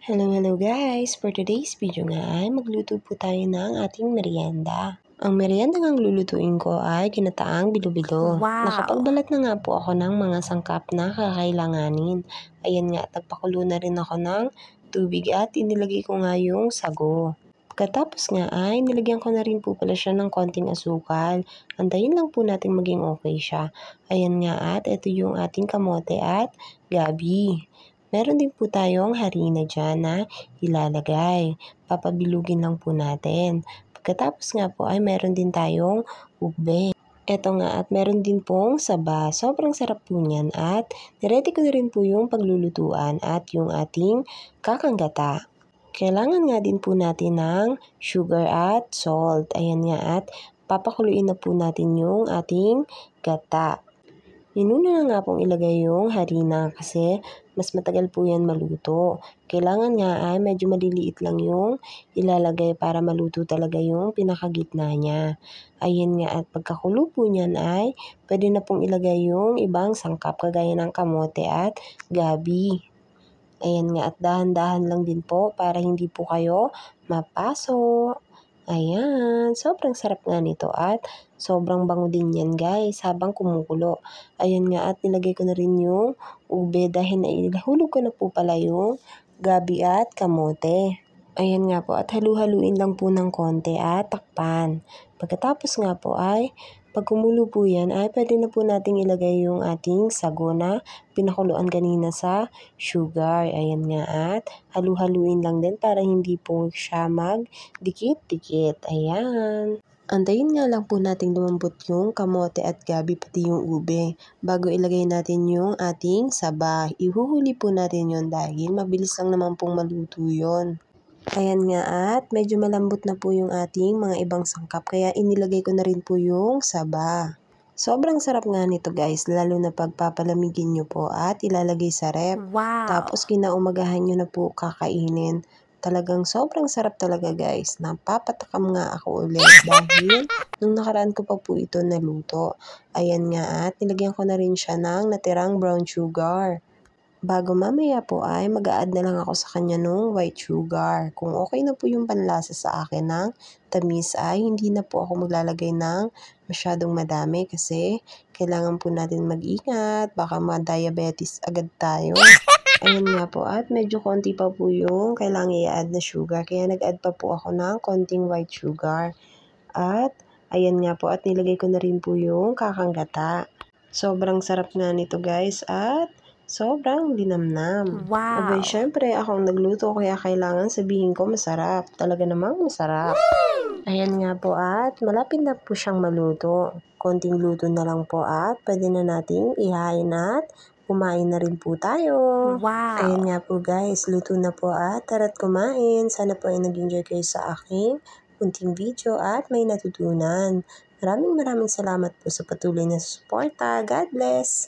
Hello guys! For today's video nga ay magluto po tayo ng ating merienda. Ang merienda ngang lulutuin ko ay ginataang bilo-bilo. Wow! Nakapagbalat na nga po ako ng mga sangkap na kakailanganin. Ayan nga, nagpakulo na rin ako ng tubig at inilagay ko nga yung sago. Pagkatapos nga ay nilagyan ko na rin po pala siya ng konting asukal. Antayin lang po natin maging okay siya. Ayan nga at ito yung ating kamote at gabi. Meron din po tayong harina dyan na ilalagay. Papabilugin lang po natin. Pagkatapos nga po ay meron din tayong ube. Eto nga at meron din pong saba. Sobrang sarap po niyan at niready ko na rin po yung paglulutuan at yung ating kakanggata. Kailangan nga din po natin ng sugar at salt. Ayan nga at papakuluin na po natin yung ating gata. Inuna na nga pong ilagay yung harina kasi mas matagal po yan maluto. Kailangan nga ay medyo maliliit lang yung ilalagay para maluto talaga yung pinakagitna niya. Ayan nga at pagkakulo po niyan ay pwede na pong ilagay yung ibang sangkap kagaya ng kamote at gabi. Ayan nga at dahan-dahan lang din po para hindi po kayo mapaso. Ayan, sobrang sarap nga nito at sobrang bango din yan guys habang kumukulo. Ayan nga at nilagay ko na rin yung ube dahil naihulog ko na po pala yung gabi at kamote. Ayan nga po at halu-haluin lang po ng konti at takpan. Pagkatapos nga po ay pag kumulo po yan ay pwede na po nating ilagay yung ating sago na pinakuluan kanina sa sugar. Ayan nga at halu-haluin lang din para hindi po siya magdikit-dikit. Ayan. Antayin nga lang po nating lumambot yung kamote at gabi pati yung ube bago ilagay natin yung ating saba. Ihuhuli po natin yon dahil mabilis lang naman pong maluto yon. Ayan nga at medyo malambot na po yung ating mga ibang sangkap kaya inilagay ko na rin po yung saba. Sobrang sarap nga nito guys lalo na pagpapalamigin nyo po at ilalagay sa ref. Wow! Tapos kinaumagahan nyo na po kakainin. Talagang sobrang sarap talaga guys. Napapatakam nga ako ulit dahil nung nakaraan ko pa po ito naluto. Ayan nga at nilagyan ko na rin siya ng natirang brown sugar. Bago mamaya po ay mag-a-add na lang ako sa kanya nung white sugar. Kung okay na po yung panlasa sa akin ng tamis ay hindi na po ako maglalagay ng masyadong madami kasi kailangan po natin mag-ingat. Baka ma-diabetes agad tayo. Ayun nga po at medyo konti pa po yung kailangan i-add na sugar. Kaya nag-add pa po ako ng konting white sugar. At ayan nga po at nilagay ko na rin po yung kakanggata. Sobrang sarap nga nito guys at sobrang linamnam. Wow! Abay, syempre ako ang nagluto kaya kailangan sabihin ko masarap. Talaga namang masarap. Ayan nga po at malapit na po siyang maluto. Konting luto na lang po at pwede na nating ihain at kumain na rin po tayo. Wow! Ayan nga po guys, luto na po at tara't kumain. Sana po ay nag-enjoy kayo sa aking munting video at may natutunan. Maraming salamat po sa patuloy na suporta. God bless!